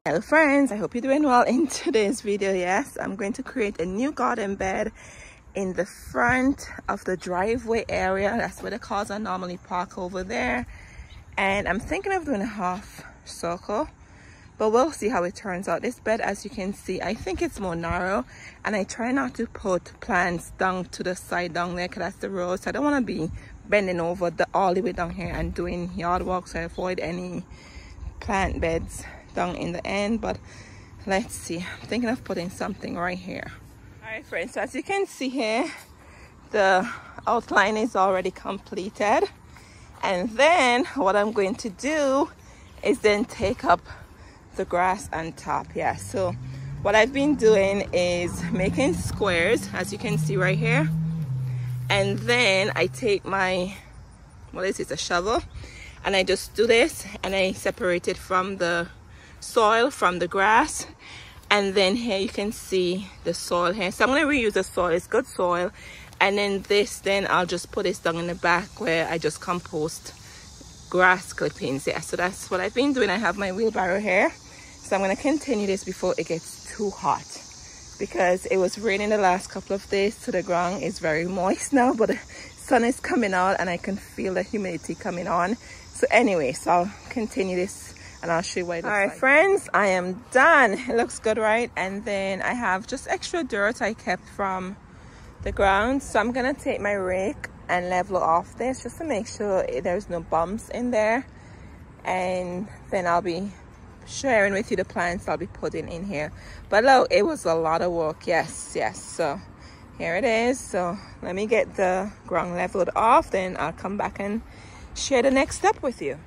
Hello friends, I hope you're doing well. In today's video, yes, I'm going to create a new garden bed in the front of the driveway area. That's where the cars are normally parked, over there. And I'm thinking of doing a half circle, but we'll see how it turns out. This bed, as you can see, I think it's more narrow, and I try not to put plants down to the side down there because that's the road, so I don't want to be bending over all the way down here and doing yard work, so I avoid any plant beds down in the end. But let's see, I'm thinking of putting something right here. All right friends, so as you can see here, the outline is already completed, and then what I'm going to do is then take up the grass on top. Yeah, so what I've been doing is making squares, as you can see right here, and then I take my, what is it, a shovel, and I just do this and I separate it from the soil, from the grass. And then here you can see the soil here, so I'm going to reuse the soil, it's good soil. And then this, then I'll just put this down in the back where I just compost grass clippings. Yeah, so that's what I've been doing. I have my wheelbarrow here, so I'm going to continue this before it gets too hot, because it was raining the last couple of days, so the ground is very moist now, but the sun is coming out and I can feel the humidity coming on. So anyway, so I'll continue this and I'll show you what it looks like. All right friends, I am done. It looks good, right? And then I have just extra dirt I kept from the ground, so I'm gonna take my rake and level off this just to make sure there's no bumps in there, and then I'll be sharing with you the plants I'll be putting in here. But look, it was a lot of work. Yes, so here it is. So let me get the ground leveled off, then I'll come back and share the next step with you.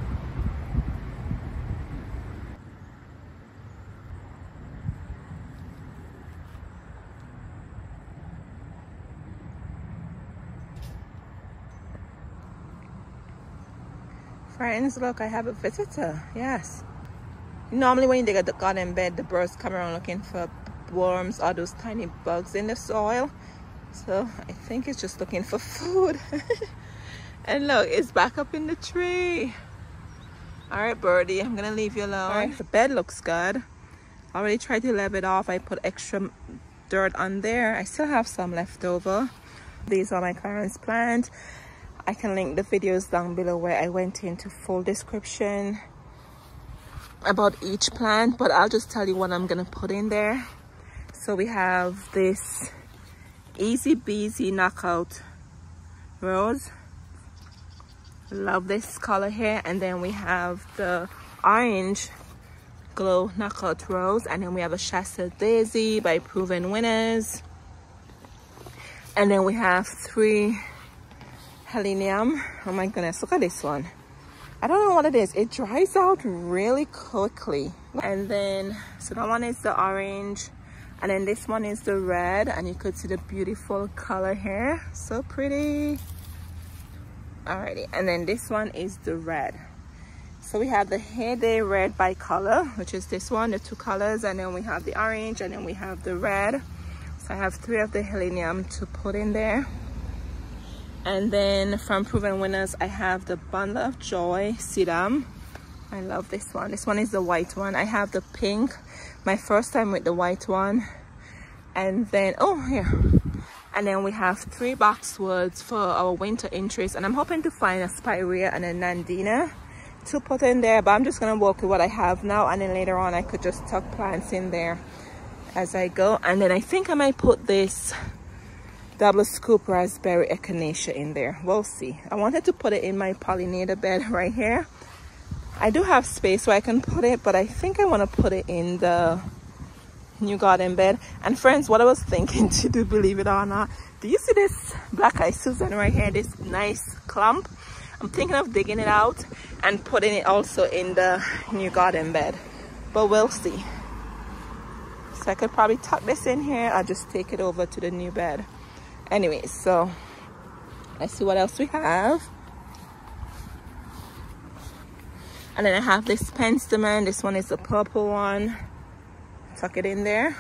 Friends, look, I have a visitor. Yes, normally when you dig a garden bed, the birds come around looking for worms or those tiny bugs in the soil. So I think it's just looking for food. And look, it's back up in the tree. All right, birdie, I'm gonna leave you alone. All right, the bed looks good. I already tried to level it off. I put extra dirt on there. I still have some left over. These are my Clearance plants. I can link the videos down below where I went into full description about each plant, but I'll just tell you what I'm gonna put in there. So we have this Easy Beasy Knockout Rose. Love this color here. And then we have the Orange Glow Knockout Rose, and then we have a Shasta Daisy by Proven Winners, and then we have 3 Helenium. Oh my goodness, look at this one. I don't know what it is. It dries out really quickly. And then, so that one is the orange, and then this one is the red, and you could see the beautiful color here. So pretty. Alrighty, and then this one is the red. So we have the Heyday Red by color, which is this one, the 2 colors, and then we have the orange, and then we have the red. So I have 3 of the Helenium to put in there. And then from Proven Winners, I have the Bundle of Joy Sedum. I love this one. This one is the white one. I have the pink, my first time with the white one. And then, oh, here. And then we have 3 boxwoods for our winter interest. And I'm hoping to find a Spirea and a Nandina to put in there. But I'm just going to work with what I have now. And then later on, I could just tuck plants in there as I go. And then I think I might put this double scoop raspberry echinacea in there. We'll see. I wanted to put it in my pollinator bed right here. I do have space where I can put it, but I think I want to put it in the new garden bed. And friends, what I was thinking to do, believe it or not, do you see this black eye Susan right here, this nice clump? I'm thinking of digging it out and putting it also in the new garden bed, but we'll see. So I could probably tuck this in here. I'll just take it over to the new bed. Anyway, so let's see what else we have. And then I have this penstemon. This one is the purple one. Tuck it in there.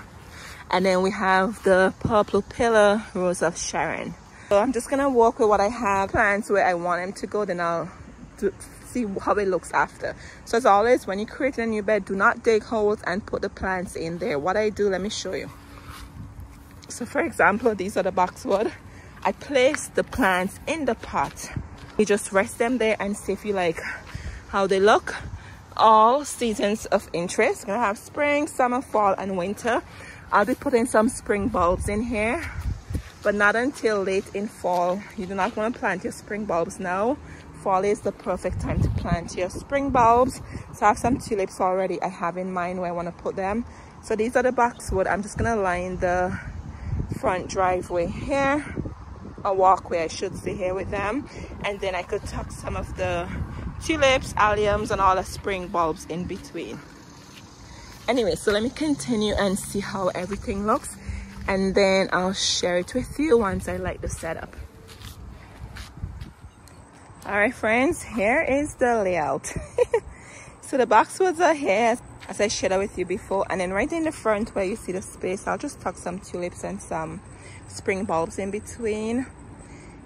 And then we have the purple pillar Rose of Sharon. So I'm just gonna walk with what I have, plants where I want them to go, then I'll see how it looks after. So as always, when you create a new bed, do not dig holes and put the plants in there. What I do, let me show you. So for example, these are the boxwood. I place the plants in the pot. You just rest them there and see if you like how they look. All seasons of interest. Gonna have spring, summer, fall, and winter. I'll be putting some spring bulbs in here, but not until late in fall. You do not want to plant your spring bulbs now. Fall is the perfect time to plant your spring bulbs. So I have some tulips already I have in mind where I want to put them. So these are the boxwood. I'm just gonna line the front driveway here, a walkway I should say, here with them, and then I could tuck some of the tulips, alliums, and all the spring bulbs in between. Anyway, so let me continue and see how everything looks, and then I'll share it with you once I like the setup. All right friends, here is the layout. So the boxwoods are here as I shared with you before, and then right in the front where you see the space, I'll just tuck some tulips and some spring bulbs in between.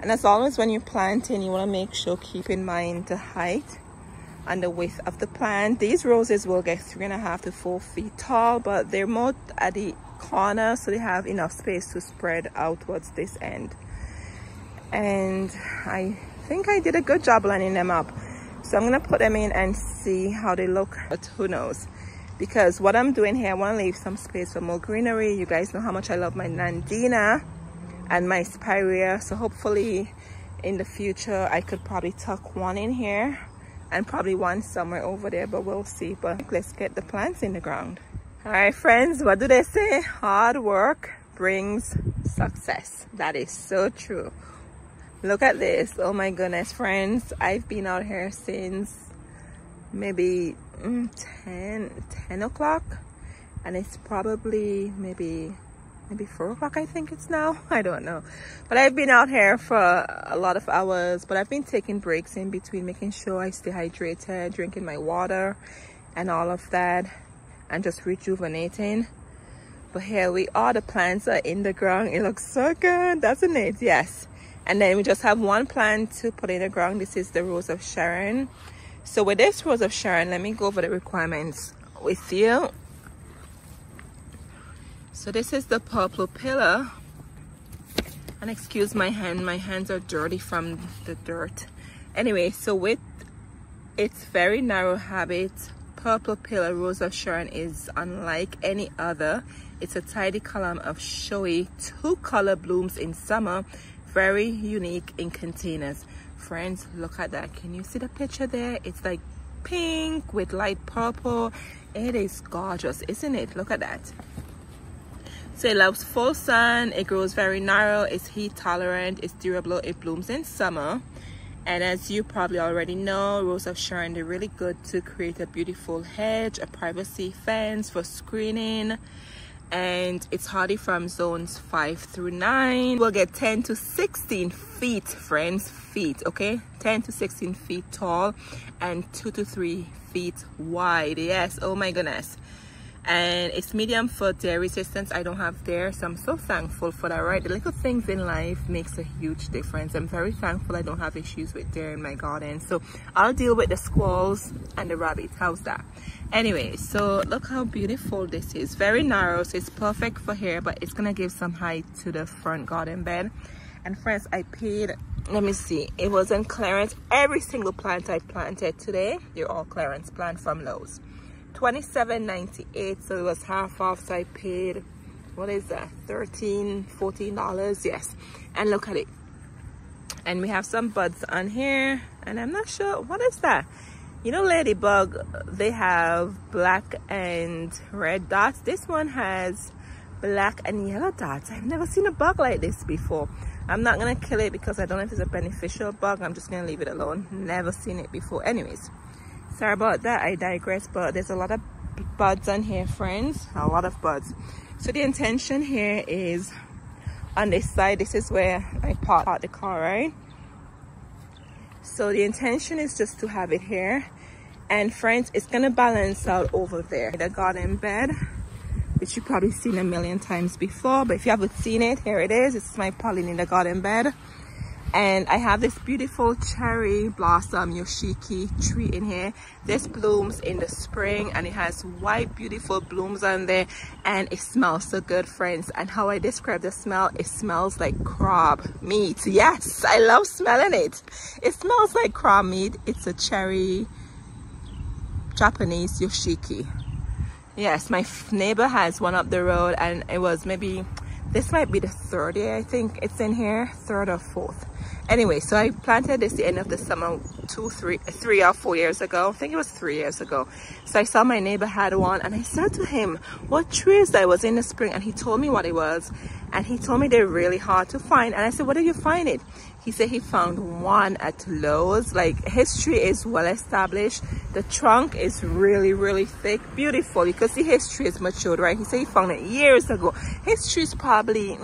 And as always, when you're planting, you want to make sure, keep in mind the height and the width of the plant. These roses will get 3.5 to 4 feet tall, but they're more at the corner, so they have enough space to spread outwards this end. And I think I did a good job lining them up. So I'm going to put them in and see how they look, but who knows. Because what I'm doing here, I want to leave some space for more greenery. You guys know how much I love my Nandina and my spirea, so hopefully in the future I could probably tuck one in here and probably one somewhere over there, but we'll see. But let's get the plants in the ground. All right friends, what do they say? Hard work brings success. That is so true. Look at this. Oh my goodness friends, I've been out here since maybe 10 o'clock, and it's probably maybe 4 o'clock, I think it's now. I don't know, but I've been out here for a lot of hours, but I've been taking breaks in between, making sure I stay hydrated, drinking my water and all of that, and just rejuvenating. But here we are, the plants are in the ground. It looks so good, doesn't it? Yes. And then we just have one plant to put in the ground. This is the Rose of Sharon. So with this Rose of Sharon, let me go over the requirements with you. So this is the purple pillar, and excuse my hands are dirty from the dirt. Anyway, so with its very narrow habit, purple pillar Rose of Sharon is unlike any other. It's a tidy column of showy 2-color blooms in summer, very unique in containers. Friends, look at that. Can you see the picture there? It's like pink with light purple. It is gorgeous, isn't it? Look at that. So it loves full sun, it grows very narrow, it's heat tolerant, it's durable, it blooms in summer. And as you probably already know, Rose of Sharon, they're really good to create a beautiful hedge, a privacy fence for screening. And it's hardy from zones 5 through 9. We'll get 10 to 16 feet, friends, feet, okay? 10 to 16 feet tall and 2 to 3 feet wide. Yes, oh my goodness. And it's medium for dairy resistance. I don't have dairy, so I'm so thankful for that, right? The little things in life makes a huge difference. I'm very thankful I don't have issues with dairy in my garden. So I'll deal with the squirrels and the rabbits. How's that? Anyway, so look how beautiful this is. Very narrow, so it's perfect for here, but it's gonna give some height to the front garden bed. And friends, I paid, let me see, it was on clearance. Every single plant I planted today, they're all clearance plant from Lowe's. $27.98, so it was half off, so I paid, what is that, $14 yes. And look at it, and we have some buds on here, and I'm not sure what is that. You know, ladybug, they have black and red dots. This one has black and yellow dots. I've never seen a bug like this before. I'm not gonna kill it because I don't know if it's a beneficial bug. I'm just gonna leave it alone. Never seen it before. Anyways, sorry about that, I digress. But there's a lot of buds on here, friends, a lot of buds. So the intention here is on this side, this is where I park the car, right? So the intention is just to have it here, and friends, it's gonna balance out over there, the garden bed, which you've probably seen a million times before, but if you haven't seen it, here it is. It's my Pauline in the garden bed. And I have this beautiful cherry blossom yoshiki tree in here. This blooms in the spring and it has white beautiful blooms on there, and it smells so good, friends. And how I describe the smell, it smells like crab meat. Yes, I love smelling it. It smells like crab meat. It's a cherry Japanese yoshiki. Yes, my neighbor has one up the road, and it was maybe, this might be the third year I think it's in here, third or fourth. Anyway, so I planted this the end of the summer 3 or 4 years ago. I think it was 3 years ago. So I saw my neighbor had one, and I said to him, what tree is that? It was in the spring, and he told me what it was. And he told me they're really hard to find. And I said, where did you find it? He said he found one at Lowe's. Like, his tree is well established. The trunk is really, really thick, beautiful. You can see his tree is matured, right? He said he found it years ago. His tree is probably,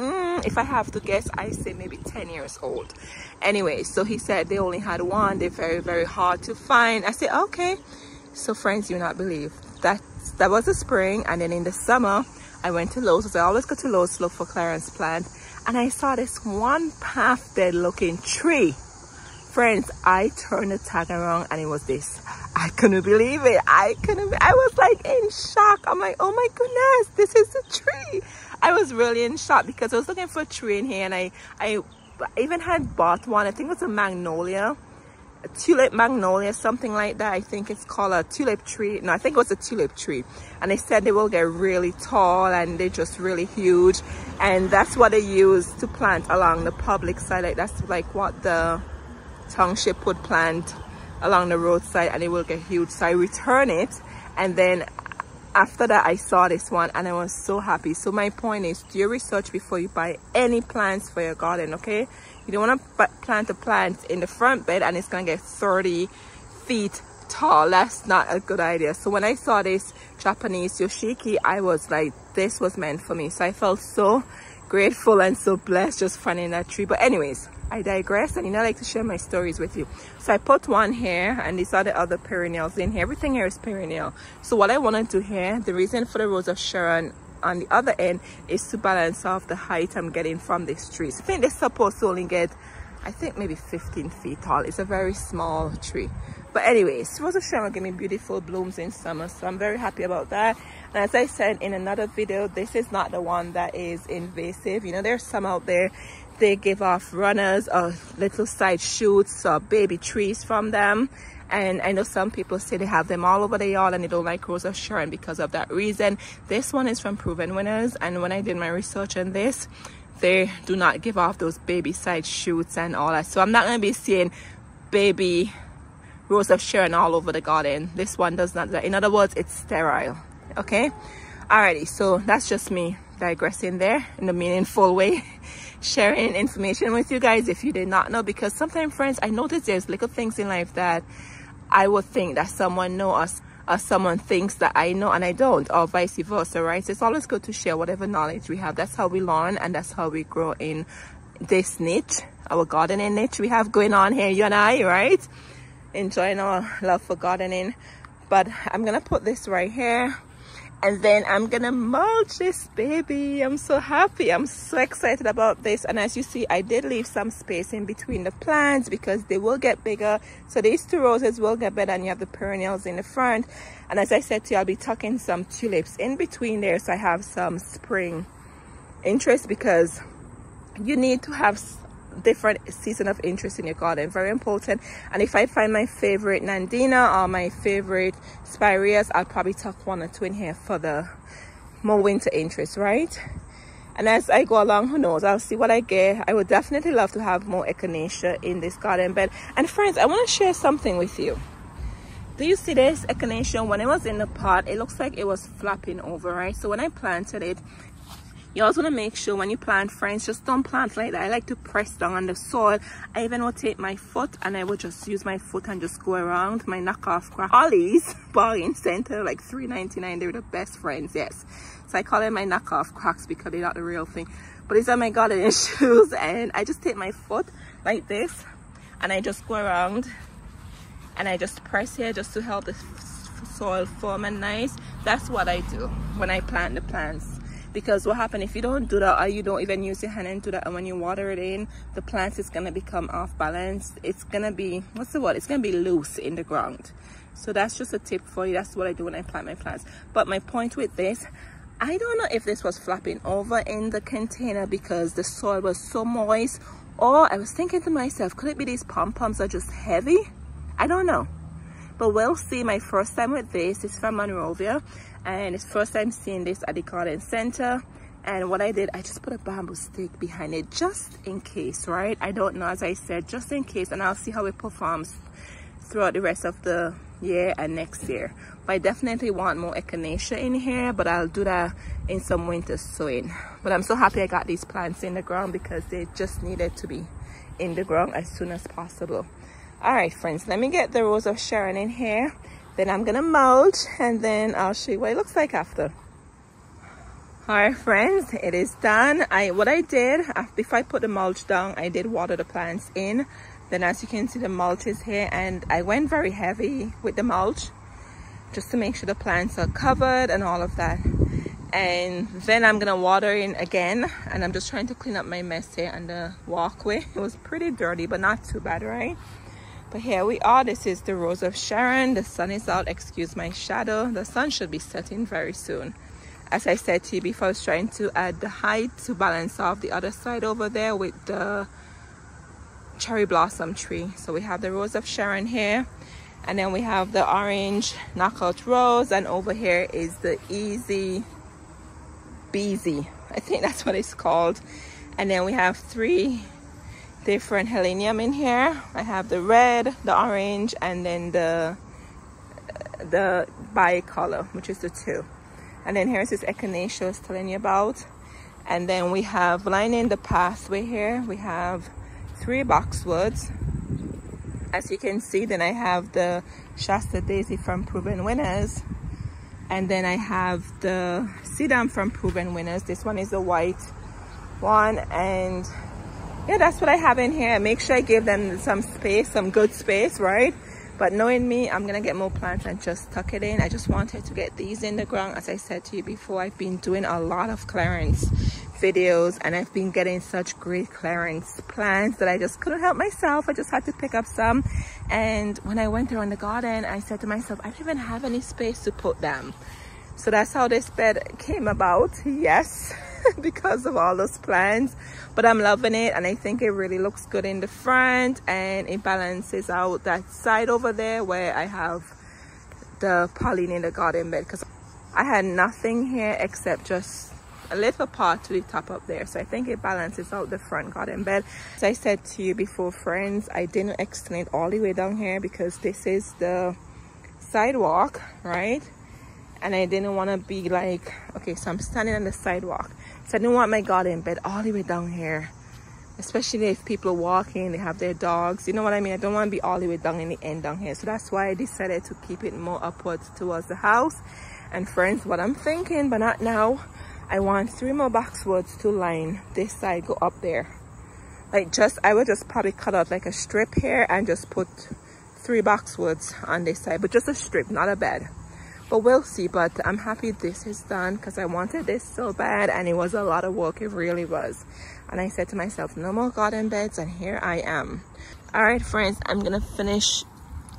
if I have to guess, I say maybe 10 years old. Anyway, so he said they only had one. They're very, very hard to find. I said, okay. So friends, you not believe that was the spring, and then in the summer I went to Lowe's. So I always go to Lowe's to look for Clearance plant, and I saw this one half dead looking tree. Friends, I turned the tag around and it was this. I couldn't believe it. I was like in shock. I'm like, oh my goodness, this is the tree. I was really in shock because I was looking for a tree in here, and I even had bought one. I think it was a magnolia, a tulip magnolia, something like that. I think it's called a tulip tree. No, I think it was a tulip tree. And they said they will get really tall and they're just really huge. And that's what they use to plant along the public side. Like, that's like what the township would plant along the roadside, and it will get huge. So I returned it, and then after that I saw this one and I was so happy. So my point is, do your research before you buy any plants for your garden, okay? You don't want to plant a plant in the front bed and it's gonna get 30 feet tall. That's not a good idea. So when I saw this Japanese yoshiki, I was like, this was meant for me. So I felt so grateful and so blessed just finding that tree. But anyways, I digress, and I like to share my stories with you. So I put one here, and these are the other perennials in here. Everything here is perennial. So what I want to do here, the reason for the Rose of Sharon on the other end is to balance off the height I'm getting from this tree. So I think they're supposed to only get, I think maybe 15 feet tall. It's a very small tree. But anyways, Rose of Sharon give me beautiful blooms in summer, so I'm very happy about that. And as I said in another video, this is not the one that is invasive. You know, there's some out there, they give off runners or little side shoots or baby trees from them. And I know some people say they have them all over the yard and they don't like Rose of Sharon because of that reason. This one is from Proven Winners, and when I did my research on this, they do not give off those baby side shoots and all that. So I'm not going to be seeing baby Rose of Sharon all over the garden. This one does not. In other words, it's sterile. Okay, alrighty, so that's just me digressing there in a meaningful way, sharing information with you guys if you did not know. Because sometimes, friends, I notice there's little things in life that I would think that someone knows or someone thinks that I know and I don't, or vice versa, right? So it's always good to share whatever knowledge we have. That's how we learn, and that's how we grow in this niche, our gardening niche we have going on here, you and I, right? Enjoying our love for gardening. But I'm gonna put this right here, and then I'm gonna mulch this baby. I'm so happy. I'm so excited about this. And as you see, I did leave some space in between the plants because they will get bigger. So these two roses will get better, and you have the perennials in the front. And as I said to you, I'll be tucking some tulips in between there, so I have some spring interest, because you need to have different season of interest in your garden. Very important. And if I find my favorite Nandina or my favorite spireas, I'll probably tuck one or two in here for the more winter interest, right? And as I go along, who knows, I'll see what I get. I would definitely love to have more echinacea in this garden bed. And friends, I want to share something with you. Do you see this echinacea? When it was in the pot, it looks like it was flapping over, right? So when I planted it, you also want to make sure when you plant, friends, just don't plant like that. I like to press down on the soil. I even will take my foot and I will just use my foot and just go around my knockoff crack. Ollie's Bargain Center, like $3.99. They're the best friends, yes. So I call them my knockoff cracks because they're not the real thing. But these are my gardening shoes, and I just take my foot like this and I just go around and I just press here just to help the soil firm and nice. That's what I do when I plant the plants. because what happens if you don't do that, or you don't even use your hand and do that, and when you water it in, the plant is going to become off balance. It's going to be, what's the word, it's going to be loose in the ground. So that's just a tip for you. That's what I do when I plant my plants. But my point with this, I don't know if this was flapping over in the container because the soil was so moist, or I was thinking to myself, could it be these pom-poms are just heavy? I don't know, but we'll see. My first time with this is from Monrovia, and it's first time seeing this at the garden center. And what I did, I just put a bamboo stick behind it just in case, right? I don't know, as I said, just in case, and I'll see how it performs throughout the rest of the year and next year. But I definitely want more echinacea in here, but I'll do that in some winter sowing. But I'm so happy I got these plants in the ground because they just needed to be in the ground as soon as possible. All right, friends, let me get the Rose of Sharon in here. Then I'm gonna mulch, and then I'll show you what it looks like after. All right, friends, it is done. What I did, before I put the mulch down, I did water the plants in. Then as you can see, the mulch is here, and I went very heavy with the mulch just to make sure the plants are covered and all of that. And then I'm gonna water in again, and I'm just trying to clean up my mess here on the walkway. It was pretty dirty, but not too bad, right? But here we are. This is the Rose of Sharon. The sun is out, excuse my shadow. The sun should be setting very soon. As I said to you before, I was trying to add the height to balance off the other side over there with the cherry blossom tree. So we have the Rose of Sharon here, and then we have the orange knockout rose, and over here is the Easy Beezy, I think that's what it's called. And then we have 3 different helenium in here. I have the red, the orange, and then the bicolor, which is the 2. And then here's this echinacea I was telling you about. And then we have lining the pathway here, we have 3 boxwoods, as you can see. Then I have the Shasta Daisy from Proven Winners, and then I have the Sedum from Proven Winners. This one is the white one, and yeah, that's what I have in here. Make sure I give them some space, some good space, right? But knowing me, I'm gonna get more plants and just tuck it in. I just wanted to get these in the ground. As I said to you before, I've been doing a lot of clearance videos, and I've been getting such great clearance plants that I just couldn't help myself. I just had to pick up some. And when I went around the garden, I said to myself, I don't even have any space to put them. So that's how this bed came about. Yes, because of all those plants. But I'm loving it, and I think it really looks good in the front, and it balances out that side over there where I have the Pauline in the garden bed, because I had nothing here except just a little pot to the top up there. So I think it balances out the front garden bed. As I said to you before, friends, I didn't extend it all the way down here because this is the sidewalk, right? And I didn't want to be like, okay, so I'm standing on the sidewalk, so I didn't want my garden bed all the way down here, especially if people are walking, they have their dogs, you know what I mean? I don't want to be all the way down in the end down here. So that's why I decided to keep it more upwards towards the house. And friends, what I'm thinking, but not now, I want 3 more boxwoods to line this side, go up there. Like I would just probably cut out like a strip here and just put 3 boxwoods on this side, but just a strip, not a bed. But we'll see. But I'm happy this is done because I wanted this so bad, and it was a lot of work. It really was. And I said to myself, no more garden beds, and here I am. All right, friends, I'm gonna finish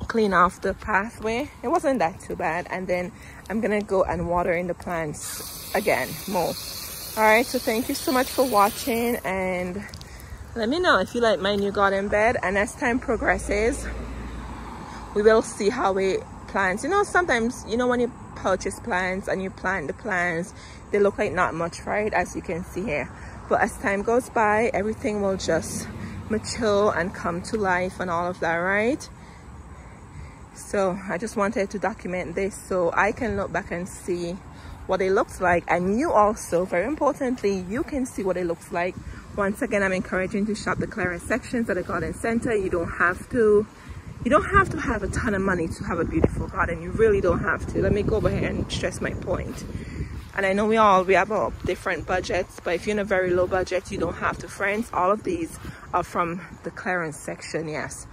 clean off the pathway. It wasn't that too bad, and then I'm gonna go and water in the plants again more. All right, so thank you so much for watching, and let me know if you like my new garden bed. And as time progresses, we will see how it plants. You know, sometimes, you know, when you purchase plants and you plant the plants, they look like not much, right? As you can see here. But as time goes by, everything will just mature and come to life and all of that, right? So I just wanted to document this so I can look back and see what it looks like, and you also, very importantly, you can see what it looks like. Once again, I'm encouraging to shop the clearance sections at the garden center. You don't have to have a ton of money to have a beautiful garden. You really don't have to. Let me go over here and stress my point. And I know we have our different budgets, but if you're in a very low budget, you don't have to. Friends, all of these are from the clearance section, yes.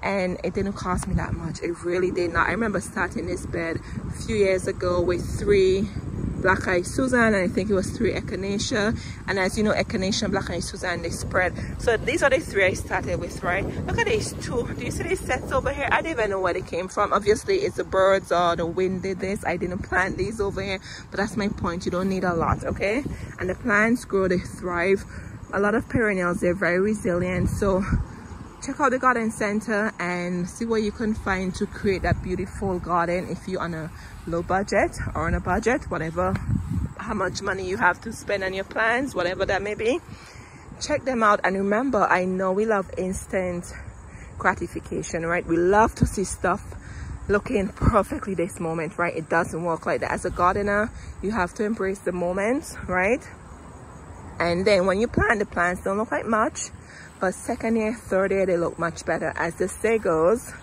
And it didn't cost me that much. It really did not. I remember starting this bed a few years ago with 3 Black Eye Susan, and I think it was 3 Echinacea. And as you know, Echinacea and Black Eye Susan, they spread. So these are the 3 I started with, right? Look at these 2. Do you see these sets over here? I don't even know where they came from. Obviously it's the birds or the wind did this. I didn't plant these over here, but that's my point. You don't need a lot, okay? And the plants grow, they thrive. A lot of perennials, they're very resilient. So check out the garden center and see what you can find to create that beautiful garden if you're on a low budget or on a budget, whatever, how much money you have to spend on your plants, whatever that may be. Check them out. And remember, I know we love instant gratification, right? We love to see stuff looking perfectly this moment, right? It doesn't work like that. As a gardener, you have to embrace the moment, right? And then when you plant, the plants don't look like much, but 2nd year, 3rd year, they look much better. As the say goes,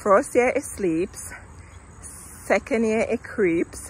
1st year it sleeps, 2nd year it creeps,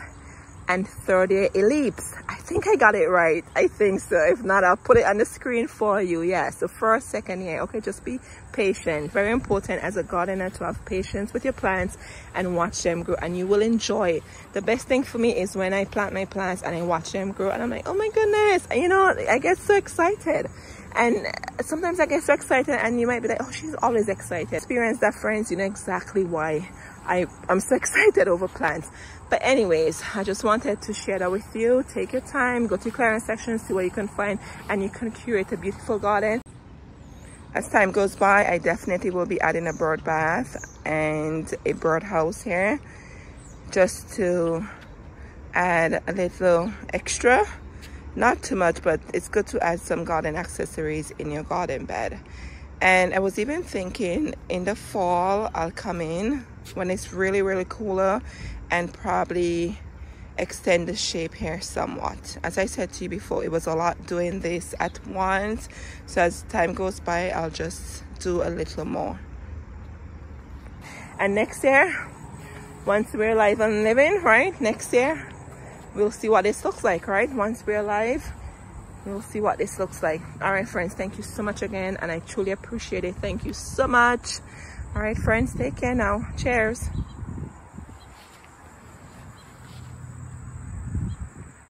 and 3rd year it leaps. I think I got it right. I think so. If not, I'll put it on the screen for you. Yeah, so 1st, 2nd year. Okay, just be patient. Very important as a gardener to have patience with your plants and watch them grow, and you will enjoy it. The best thing for me is when I plant my plants and I watch them grow, and I'm like, oh my goodness, and you know, I get so excited. And sometimes I get so excited, and you might be like, oh, she's always excited. Experience that, friends. You know exactly why I'm so excited over plants. But anyways, I just wanted to share that with you. Take your time, go to the clearance section, see what you can find, and you can curate a beautiful garden. As time goes by, I definitely will be adding a bird bath and a bird house here, just to add a little extra. Not too much, but it's good to add some garden accessories in your garden bed. And I was even thinking in the fall, I'll come in when it's really, really cooler and probably extend the shape here somewhat. As I said to you before, it was a lot doing this at once. So as time goes by, I'll just do a little more. And next year, once we're live and living, right? Next year, we'll see what this looks like, right? Once we're live, we'll see what this looks like. All right, friends, thank you so much again, and I truly appreciate it. Thank you so much. All right, friends, take care now. Cheers.